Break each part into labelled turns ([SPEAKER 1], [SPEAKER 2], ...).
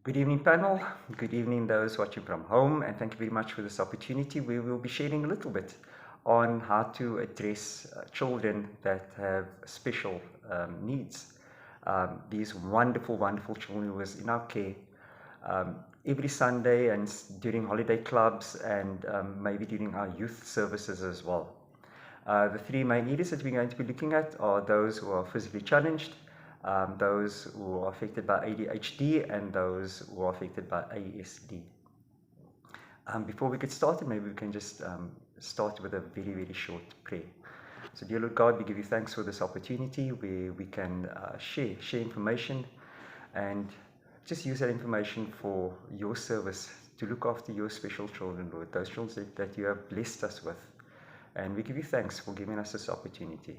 [SPEAKER 1] Good evening, panel. Good evening, those watching from home, and thank you very much for this opportunity. We will be sharing a little bit on how to address children that have special needs. These wonderful, wonderful children who was in our care every Sunday and during holiday clubs and maybe during our youth services as well. The three main areas that we're going to be looking at are those who are physically challenged, those who are affected by ADHD, and those who are affected by ASD. Before we get started, maybe we can just start with a very, very short prayer. So, dear Lord God, we give you thanks for this opportunity where we can share information and just use that information for your service, to look after your special children, Lord, those children that you have blessed us with. And we give you thanks for giving us this opportunity.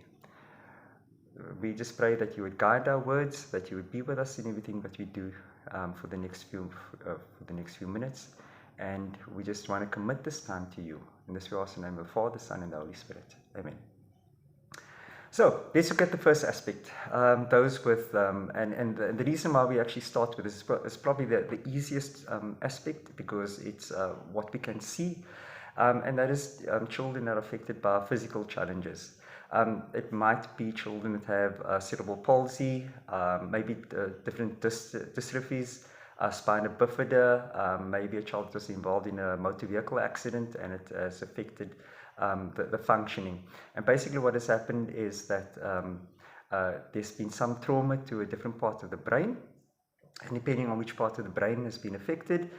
[SPEAKER 1] We just pray that you would guide our words, that you would be with us in everything that we do for the next few minutes. And we just want to commit this time to you. In this we ask in the name of the Father, Son, and the Holy Spirit. Amen. So let's look at the first aspect. Those with and the reason why we actually start with this is probably the easiest aspect, because it's what we can see. And that is children that are affected by physical challenges. It might be children that have cerebral palsy, maybe different dystrophies, spina bifida, maybe a child was involved in a motor vehicle accident and it has affected the functioning. And basically what has happened is that there's been some trauma to a different part of the brain, and depending on which part of the brain has been affected,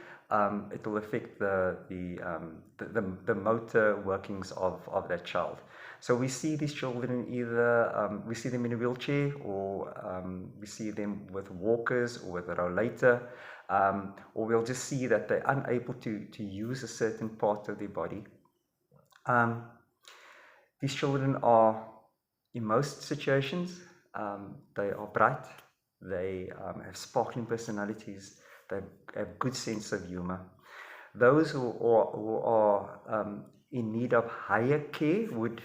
[SPEAKER 1] it will affect the motor workings of that child. So we see these children either, we see them in a wheelchair, or we see them with walkers or with a rollator, or we'll just see that they're unable to use a certain part of their body. These children are, in most situations, they are bright, they have sparkling personalities, they have good sense of humor. Those who are in need of higher care would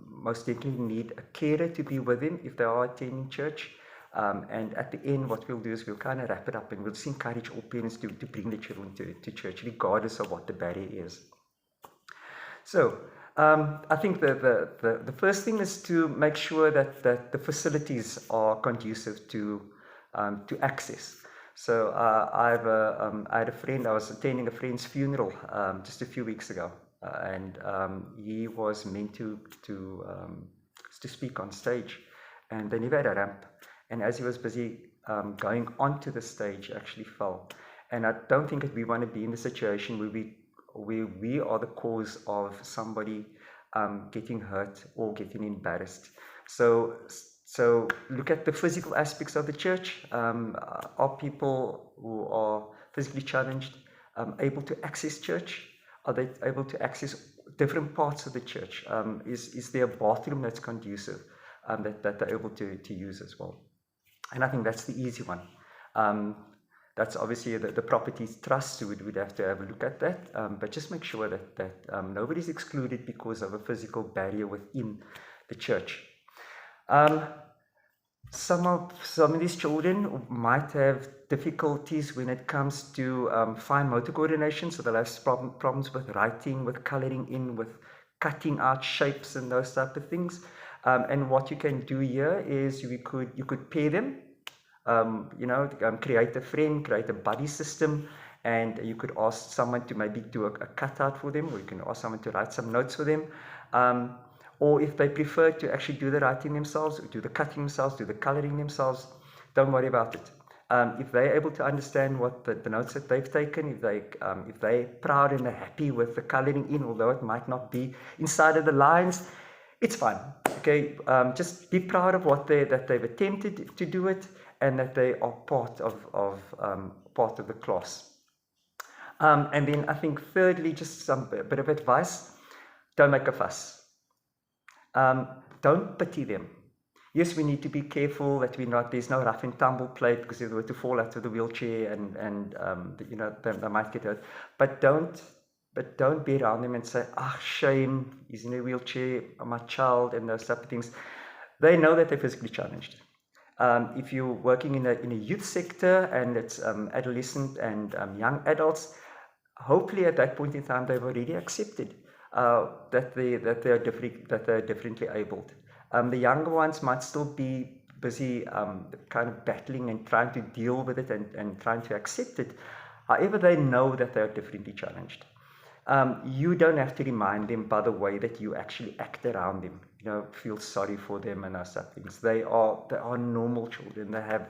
[SPEAKER 1] most definitely need a carer to be with them if they are attending church. And at the end, what we'll do is we'll kind of wrap it up and we'll just encourage all parents to bring the children to church, regardless of what the barrier is. So I think the first thing is to make sure that the facilities are conducive to access. So I had a friend. I was attending a friend's funeral just a few weeks ago, and he was meant to speak on stage, and they never had a ramp. And as he was busy going onto the stage, actually fell. And I don't think that we want to be in the situation where we are the cause of somebody getting hurt or getting embarrassed. So look at the physical aspects of the church. Are people who are physically challenged able to access church? Are they able to access different parts of the church? Is there a bathroom that's conducive that they're able to use as well? And I think that's the easy one. That's obviously the properties trust would have to have a look at that, but just make sure that nobody's excluded because of a physical barrier within the church. Some of these children might have difficulties when it comes to fine motor coordination, so they'll have problems with writing, with coloring in, with cutting out shapes and those type of things. And what you can do here is you could pair them. Create a friend, create a buddy system, and you could ask someone to maybe do a cutout for them, or you can ask someone to write some notes for them. Or if they prefer to actually do the writing themselves, or do the cutting themselves, do the coloring themselves, don't worry about it. If they're able to understand what the notes that they've taken, if they're proud and they're happy with the coloring in, although it might not be inside of the lines, it's fine. Okay, just be proud of that they've attempted to do it, and that they are part of the class. And then I think thirdly, just a bit of advice: don't make a fuss. Don't pity them. Yes, we need to be careful that there's no rough and tumble play, because if they were to fall out of the wheelchair and they might get hurt. But don't be around them and say, shame, he's in a wheelchair, my child, and those type of things. They know that they're physically challenged. If you're working in a youth sector and it's adolescent and young adults, hopefully at that point in time they've already accepted that they're differently abled. The younger ones might still be busy kind of battling and trying to deal with it and trying to accept it. However, they know that they are differently challenged. You don't have to remind them by the way that you actually act around them. Feel sorry for them and those things. They are normal children. They have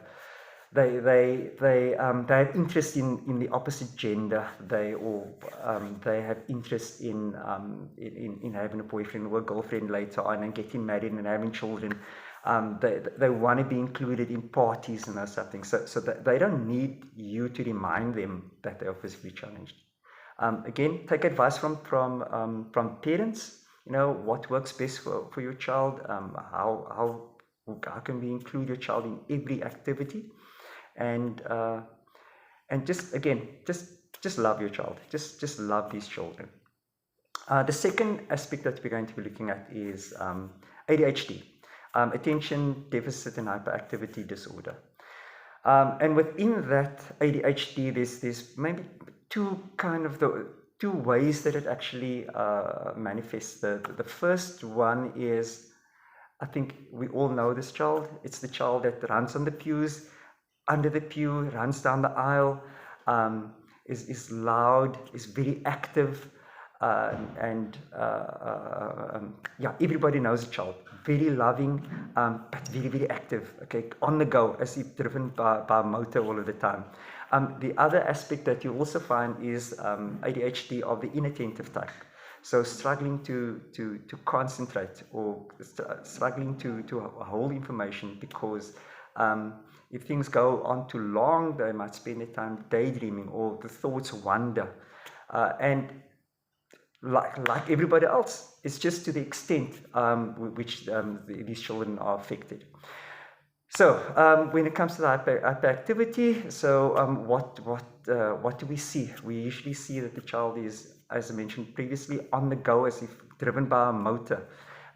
[SPEAKER 1] interest in the opposite gender. They have interest in having a boyfriend or a girlfriend later on and getting married and having children. They want to be included in parties and those things. So they don't need you to remind them that they are physically challenged. Again, take advice from parents. What works best for your child. How can we include your child in every activity? And just love your child. Just love these children. The second aspect that we're going to be looking at is ADHD, attention deficit and hyperactivity disorder. And within that ADHD, there's maybe two ways that it actually manifests. The first one is, I think we all know this child. It's the child that runs on the pews, under the pew, runs down the aisle, is loud, is very active, everybody knows the child. Very loving, but very, very active. Okay, on the go, as if driven by a motor all of the time. The other aspect that you also find is ADHD of the inattentive type. So struggling to concentrate or struggling to hold information because if things go on too long, they might spend their time daydreaming or the thoughts wander. And like everybody else, it's just to the extent which these children are affected. So when it comes to the hyperactivity, so what do we see? We usually see that the child is, as I mentioned previously, on the go, as if driven by a motor,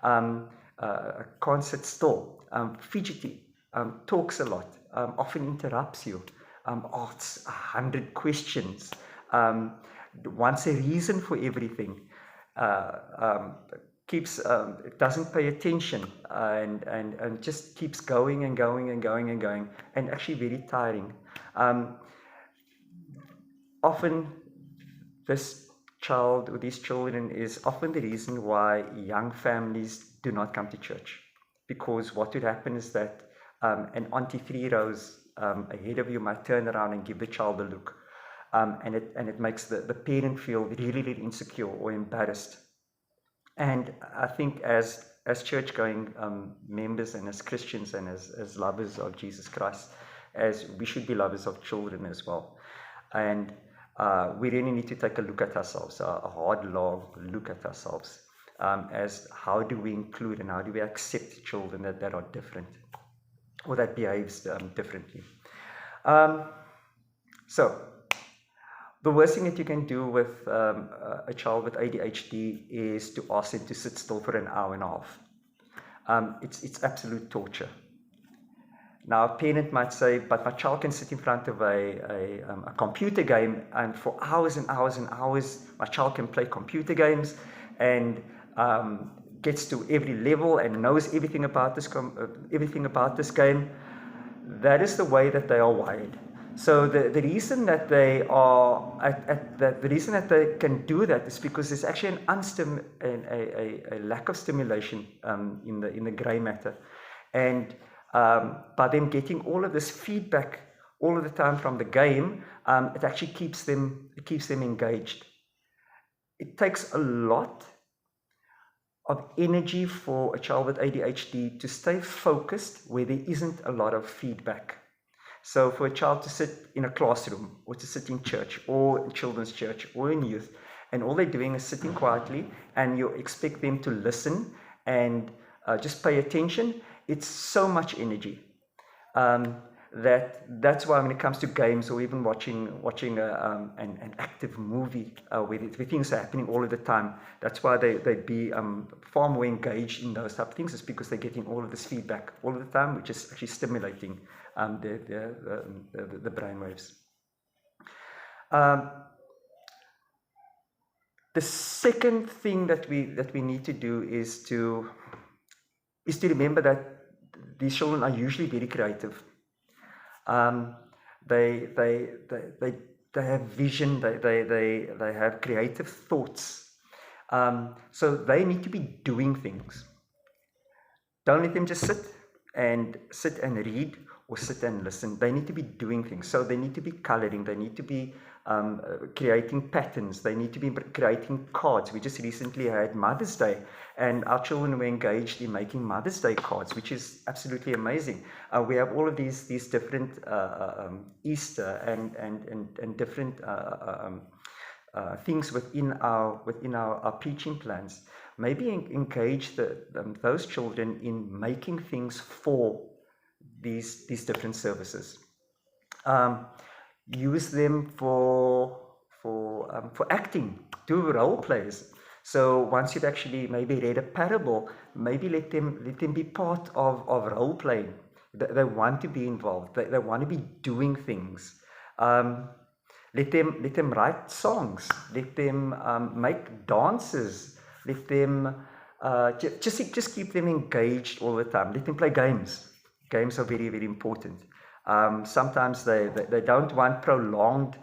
[SPEAKER 1] can't sit still, fidgety, talks a lot, often interrupts you, asks 100 questions, wants a reason for everything, doesn't pay attention, and just keeps going and going and going and going, and actually very tiring. Often this child or these children is often the reason why young families do not come to church, because what would happen is that an auntie 3 rows ahead of you might turn around and give the child a look. And it makes the parent feel really, really insecure or embarrassed. And I think as church-going members and as Christians and as lovers of Jesus Christ, as we should be lovers of children as well. And we really need to take a look at ourselves, a hard look at ourselves, as how do we include and how do we accept children that are different or that behaves differently. So the worst thing that you can do with a child with ADHD is to ask him to sit still for an hour and a half. It's absolute torture. Now, a parent might say, but my child can sit in front of a computer game, and for hours and hours and hours, my child can play computer games and gets to every level and knows everything about this game. That is the way that they are wired. So the reason that they can do that is because there's actually a lack of stimulation in the grey matter, and by them getting all of this feedback all of the time from the game, it actually keeps them engaged. It takes a lot of energy for a child with ADHD to stay focused where there isn't a lot of feedback. So for a child to sit in a classroom or to sit in church or in children's church or in youth, and all they're doing is sitting quietly, and you expect them to listen and just pay attention, it's so much energy. that's why when it comes to games or even watching an active movie where things are happening all of the time, that's why they'd be far more engaged in those type of things, is because they're getting all of this feedback all of the time, which is actually stimulating the brain waves. The second thing that we need to do is to remember that these children are usually very creative. They have vision. They have creative thoughts. So they need to be doing things. Don't let them just sit and read or sit and listen. They need to be doing things. So they need to be coloring. They need to be creating patterns. They need to be creating cards. We just recently had Mother's Day, and our children were engaged in making Mother's Day cards, which is absolutely amazing. We have all of these different Easter and different things within our preaching plans. Maybe engage those children in making things for these different services. Use them for acting. Do role plays. So once you've actually maybe read a parable, maybe let them be part of role playing. They want to be involved. They want to be doing things. Let them write songs. Let them make dances. Let them just keep them engaged all the time. Let them play games. Games are very, very important. Sometimes they don't want prolonged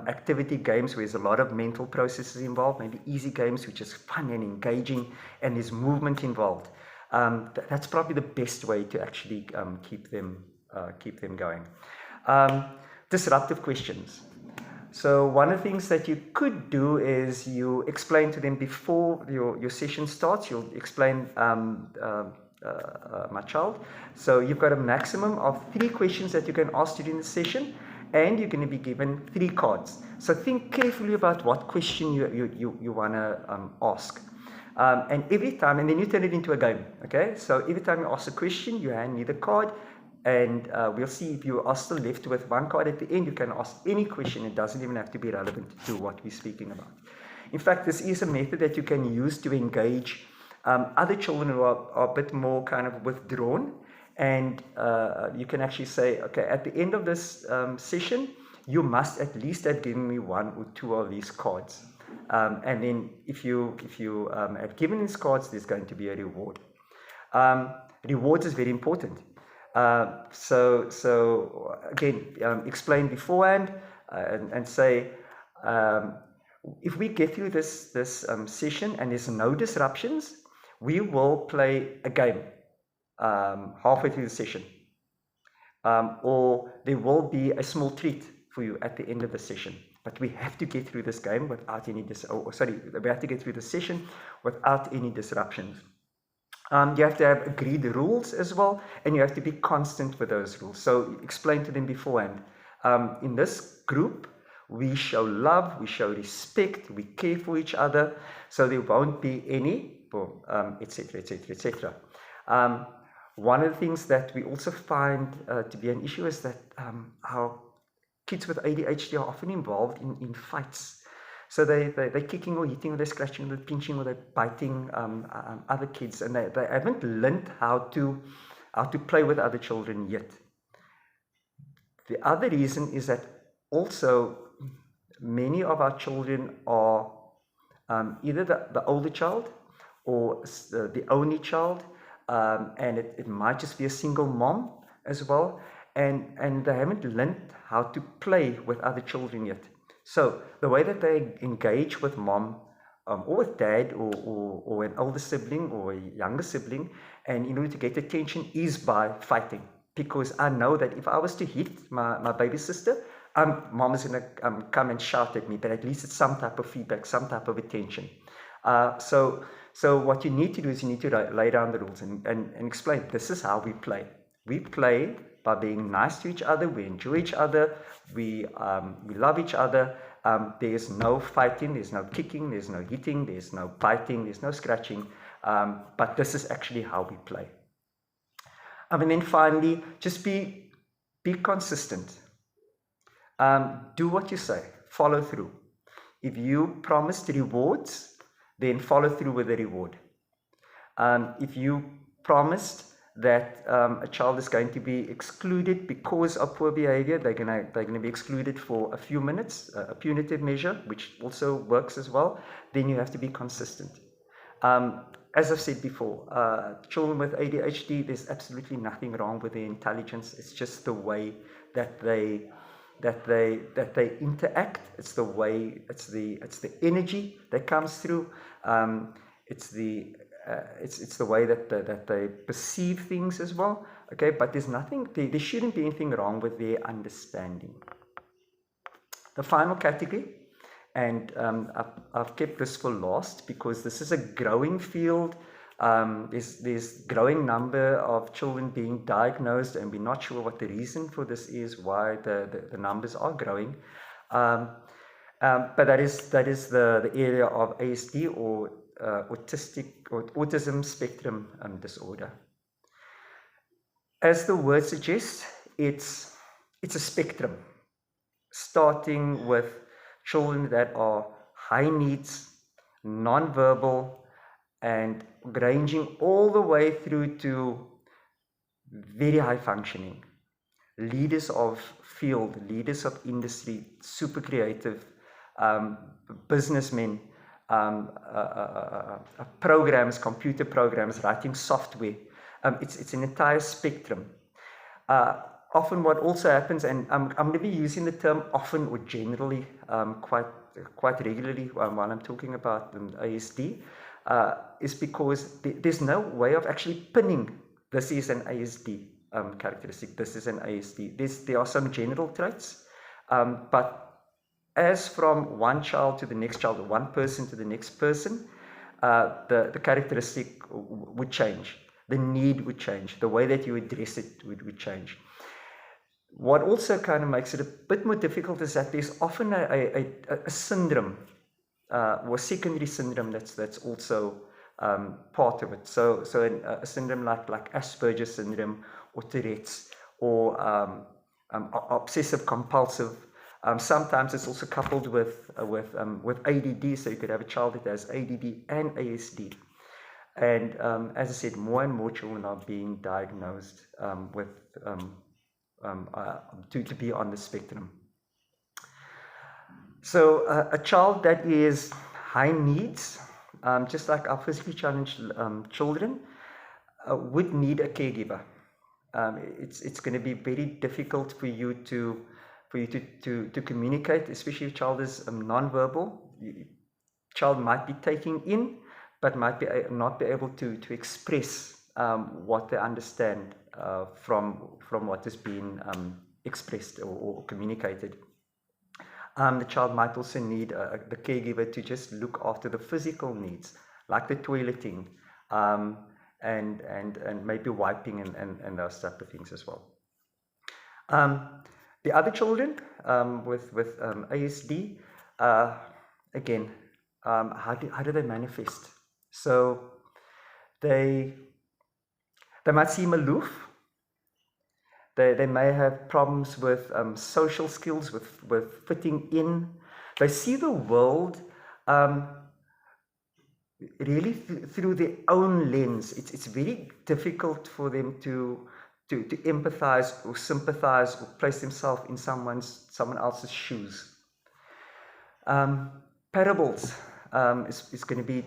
[SPEAKER 1] activity games where there's a lot of mental processes involved. Maybe easy games which is fun and engaging and there's movement involved. That's probably the best way to actually keep them going. Disruptive questions. So one of the things that you could do is you explain to them before your session starts. You'll explain, my child, so you've got a maximum of 3 questions that you can ask during the session, and you're going to be given 3 cards. So think carefully about what question you want to ask. And every time, and then you turn it into a game, okay? So every time you ask a question, you hand me the card, and we'll see if you are still left with 1 card at the end. You can ask any question. It doesn't even have to be relevant to what we're speaking about. In fact, this is a method that you can use to engage other children who are a bit more kind of withdrawn. And you can actually say, okay, at the end of this session, you must at least have given me 1 or 2 of these cards. And then if you have given these cards, there's going to be a reward. Rewards is very important. So again, explain beforehand and say, if we get through this session and there's no disruptions, we will play a game halfway through the session. Or there will be a small treat for you at the end of the session. But we have to get through this game without any we have to get through the session without any disruptions. You have to have agreed rules as well, and you have to be constant with those rules. So explain to them beforehand. In this group, we show love, we show respect, we care for each other, so there won't be any, etc., etc., etc. One of the things that we also find to be an issue is that our kids with ADHD are often involved in fights. So they're kicking or hitting, or they're scratching, or they're pinching, or they're biting other kids, and they haven't learned how to play with other children yet. The other reason is that also many of our children are either the older child or the only child, and it might just be a single mom as well, and they haven't learned how to play with other children yet. So the way that they engage with mom or with dad or an older sibling or a younger sibling, and in order to get attention, is by fighting. Because I know that if I was to hit my baby sister, mom is going to come and shout at me, but at least it's some type of feedback, some type of attention. So what you need to do is you need to lay down the rules and explain, this is how we play. We play by being nice to each other, we enjoy each other, we love each other. There's no fighting, there's no kicking, there's no hitting, there's no biting, there's no scratching, but this is actually how we play. And then finally, just be Be consistent. Do what you say. Follow through. If you promised rewards, then follow through with the reward. If you promised that a child is going to be excluded because of poor behavior, they're going to be excluded for a few minutes, a punitive measure, which also works as well, then you have to be consistent. As I've said before, children with ADHD, there's absolutely nothing wrong with their intelligence. It's just the way that they interact. It's the way, it's the energy that comes through. It's the way that they perceive things as well. Okay, but there's nothing. There shouldn't be anything wrong with their understanding. The final category, and I've kept this for last because this is a growing field. There's growing number of children being diagnosed, and we're not sure what the reason for this is, why the numbers are growing. But that is the area of ASD, or autism spectrum disorder. As the word suggests, it's a spectrum, starting with children that are high needs, non-verbal, and ranging all the way through to very high functioning, leaders of field, leaders of industry, super creative, businessmen, programs, computer programs, writing software. It's an entire spectrum. Often what also happens, and I'm going to be using the term often or generally quite regularly while I'm talking about ASD, is because there's no way of actually pinning this is an ASD characteristic, this is an ASD. There are some general traits, but as from one child to the next child, or one person to the next person, the characteristic would change, the need would change, the way that you address it would change. What also kind of makes it a bit more difficult is that there's often a syndrome, or secondary syndrome that's also part of it. So a syndrome like Asperger's syndrome, or Tourette's, or obsessive compulsive. Sometimes it's also coupled with ADD, so you could have a child that has ADD and ASD. And as I said, more and more children are being diagnosed with to be on the spectrum. So a child that is high needs, just like our physically challenged children, would need a caregiver. It's going to be very difficult for you to communicate, especially if a child is non-verbal. Child might be taking in, but might not be able to express what they understand from what is being expressed or communicated. The child might also need the caregiver to just look after the physical needs, like the toileting, and maybe wiping and those type of things as well. The other children with ASD, again, how do they manifest? So they might seem aloof. They may have problems with social skills, with fitting in. They see the world really through their own lens. It's very difficult for them to empathize or sympathize or place themselves in someone else's shoes. Parables is going to be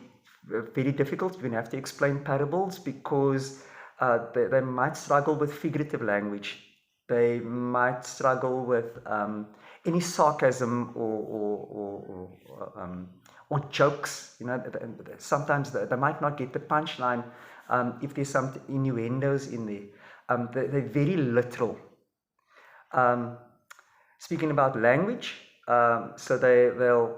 [SPEAKER 1] very difficult. We're going to have to explain parables because they might struggle with figurative language. They might struggle with any sarcasm or jokes. You know, sometimes they might not get the punchline if there's some innuendos in there. They're very literal. Speaking about language, so they'll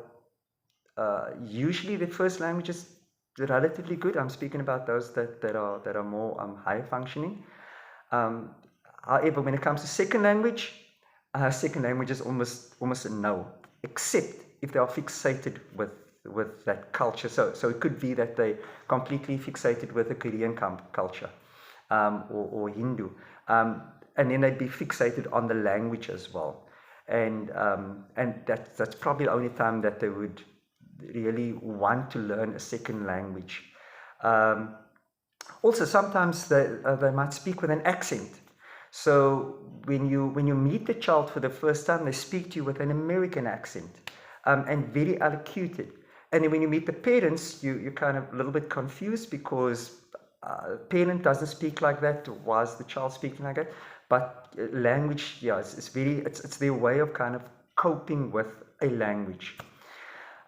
[SPEAKER 1] usually the first language is relatively good. I'm speaking about those that are more high functioning. However, when it comes to second language is almost a no, except if they are fixated with that culture. So it could be that they completely fixated with the Korean culture, or Hindu. and then they'd be fixated on the language as well. And that's probably the only time that they would really want to learn a second language. Also, sometimes they might speak with an accent. So when you meet the child for the first time, they speak to you with an American accent, and very elocuted. And then when you meet the parents, you're kind of a little bit confused because parent doesn't speak like that. Why is the child speaking like that? But language, yeah, it's their way of kind of coping with a language.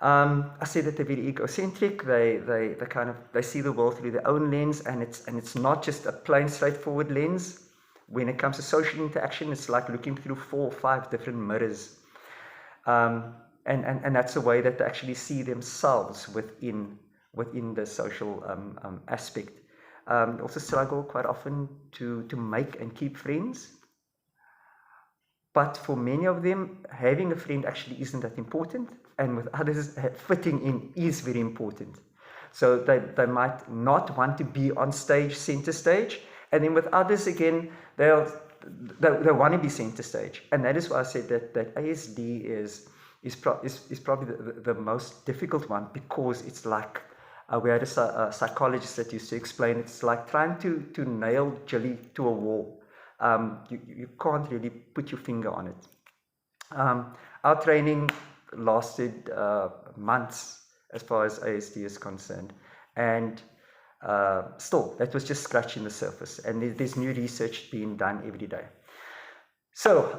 [SPEAKER 1] I said that they're very egocentric. They see the world through their own lens, and it's not just a plain straightforward lens. When it comes to social interaction, it's like looking through 4 or 5 different mirrors, and that's the way that they actually see themselves within the social aspect. Also struggle quite often to make and keep friends. But for many of them, having a friend actually isn't that important, and with others, fitting in is very important. So they might not want to be on stage, center stage, and then with others again, they want to be center stage. And that is why I said that ASD is probably the most difficult one, because it's like, we had a psychologist that used to explain, it's like trying to nail jelly to a wall. You can't really put your finger on it. Our training lasted months as far as ASD is concerned, and still, that was just scratching the surface, and there's new research being done every day. So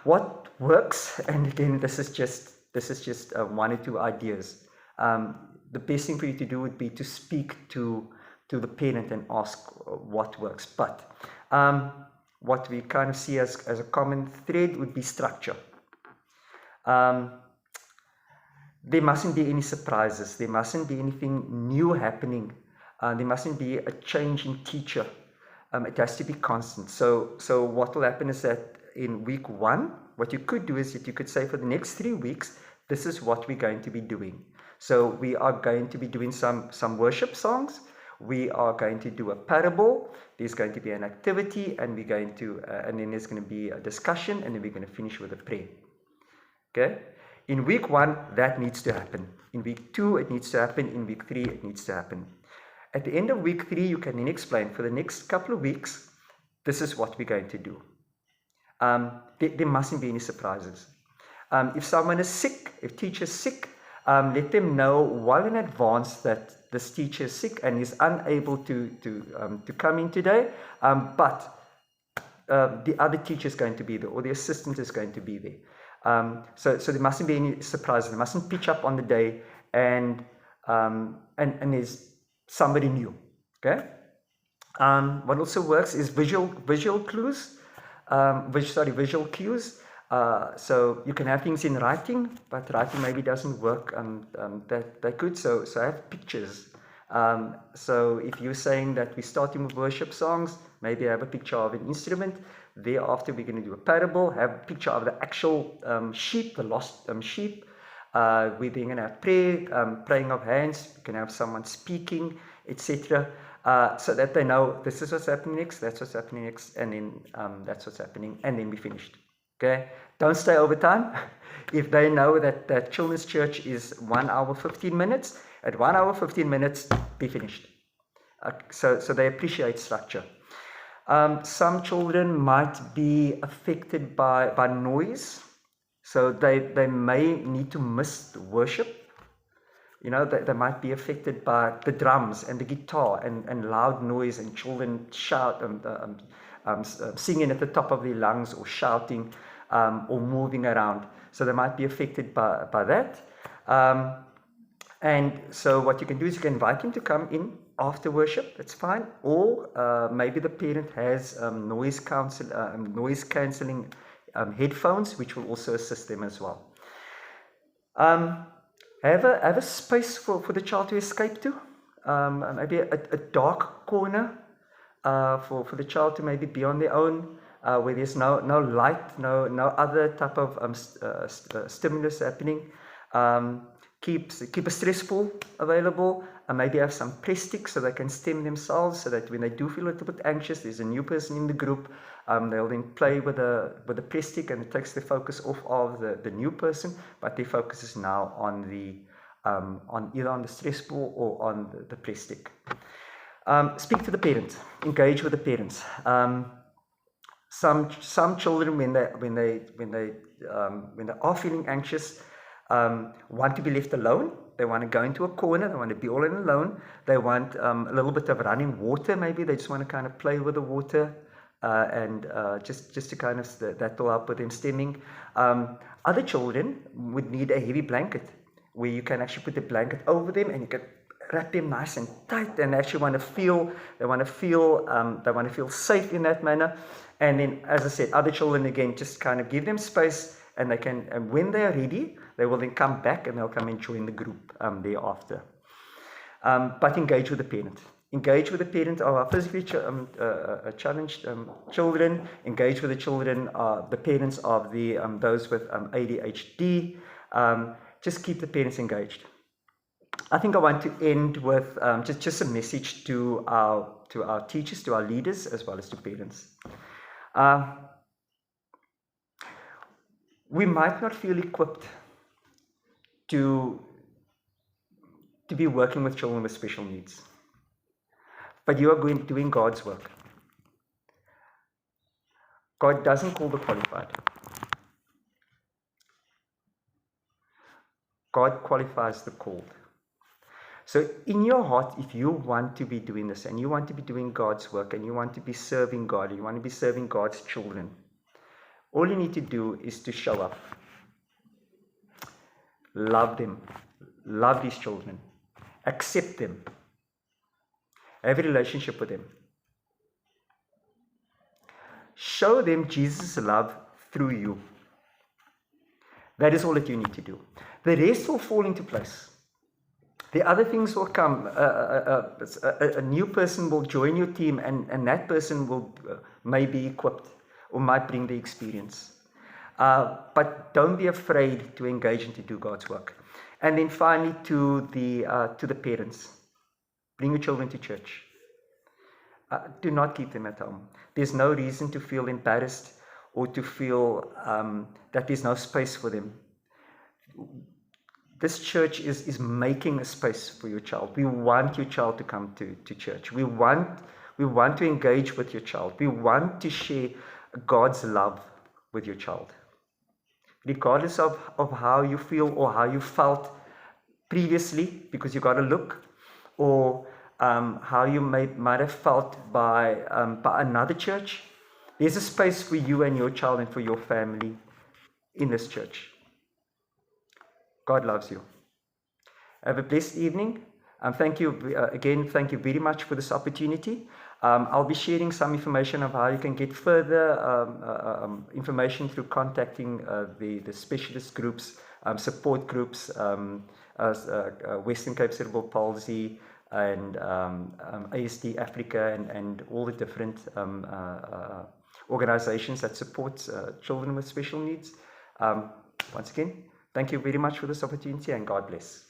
[SPEAKER 1] what works, and again, this is just 1 or 2 ideas. The best thing for you to do would be to speak to the parent and ask what works. But what we kind of see as a common thread would be structure. There mustn't be any surprises. There mustn't be anything new happening. There mustn't be a change in teacher. It has to be constant. So what will happen is that in week 1, what you could do is that you could say for the next 3 weeks, this is what we're going to be doing. So we are going to be doing some worship songs. We are going to do a parable. There's going to be an activity, and we're going to, and then there's going to be a discussion, and then we're going to finish with a prayer. Okay? In week 1, that needs to happen. In week 2, it needs to happen. In week 3, it needs to happen. At the end of week 3, you can then explain, for the next couple of weeks, this is what we're going to do. There mustn't be any surprises. If someone is sick, if teacher is sick, let them know well in advance that this teacher is sick and is unable to come in today, but the other teacher is going to be there, or the assistant is going to be there. So there mustn't be any surprises. They mustn't pitch up on the day and there's somebody new. Okay. What also works is visual clues. Visual cues. So you can have things in writing, but writing maybe doesn't work that good. So I have pictures. So if you're saying that we're starting with worship songs, maybe I have a picture of an instrument. Thereafter, we're going to do a parable, have a picture of the actual sheep, the lost sheep. We're going to have prayer, praying of hands. We can have someone speaking, etc. So that they know this is what's happening next, that's what's happening next, and then that's what's happening, and then we finished. Okay, don't stay over time. If they know that children's church is 1 hour 15 minutes, at 1 hour 15 minutes, be finished. So they appreciate structure. Some children might be affected by noise, so they may need to miss the worship. You know, they might be affected by the drums and the guitar and loud noise, and children shout singing at the top of their lungs, or shouting, or moving around. So they might be affected by that. And so what you can do is you can invite him to come in after worship. That's fine. Or maybe the parent has noise cancelling headphones, which will also assist them as well. Have a space for the child to escape to. Maybe a dark corner for the child to maybe be on their own, where there's no light, no other type of stimulus happening. keep a stress ball available, and maybe have some press sticks so they can stem themselves, so that when they do feel a little bit anxious, there's a new person in the group, they'll then play with a press stick, and it takes the focus off of the new person, but their focus is now on either on the stress ball or on the press stick. Speak to the parents, engage with the parents. Some children, when they are feeling anxious, want to be left alone. They want to go into a corner. They want to be all alone. They want a little bit of running water. Maybe they just want to kind of play with the water, and just to kind of that will help with them stemming. Other children would need a heavy blanket, where you can actually put the blanket over them, and you can wrap them nice and tight, and actually they want to feel safe in that manner. And then, as I said, other children, again, just kind of give them space, and and when they are ready, they will then come back, and they'll come and join the group thereafter. But engage with the parent. Engage with the parent of our physically challenged children. Engage with the children, the parents of those with ADHD. Just keep the parents engaged. I think I want to end with just a message to our teachers, to our leaders, as well as to parents. We might not feel equipped to be working with children with special needs, but you are doing God's work. God doesn't call the qualified. God qualifies the called. So in your heart, if you want to be doing this, and you want to be doing God's work, and you want to be serving God, and you want to be serving God's children, all you need to do is to show up. Love them. Love these children. Accept them. Have a relationship with them. Show them Jesus' love through you. That is all that you need to do. The rest will fall into place. The other things will come. A new person will join your team, and that person may be equipped or might bring the experience. But don't be afraid to engage and to do God's work. And then finally, to the parents, bring your children to church. Do not keep them at home. There's no reason to feel embarrassed or to feel that there's no space for them. This church is making a space for your child. We want your child to come to church. We want to engage with your child. We want to share God's love with your child. Regardless of how you feel or how you felt previously, because you got a look, or how you might have felt by another church, there's a space for you and your child and for your family in this church. God loves you. Have a blessed evening. Thank you again. Thank you very much for this opportunity. I'll be sharing some information of how you can get further information through contacting the specialist groups, support groups, Western Cape Cerebral Palsy, and ASD Africa, and all the different organizations that support children with special needs. Once again, thank you very much for this opportunity, and God bless.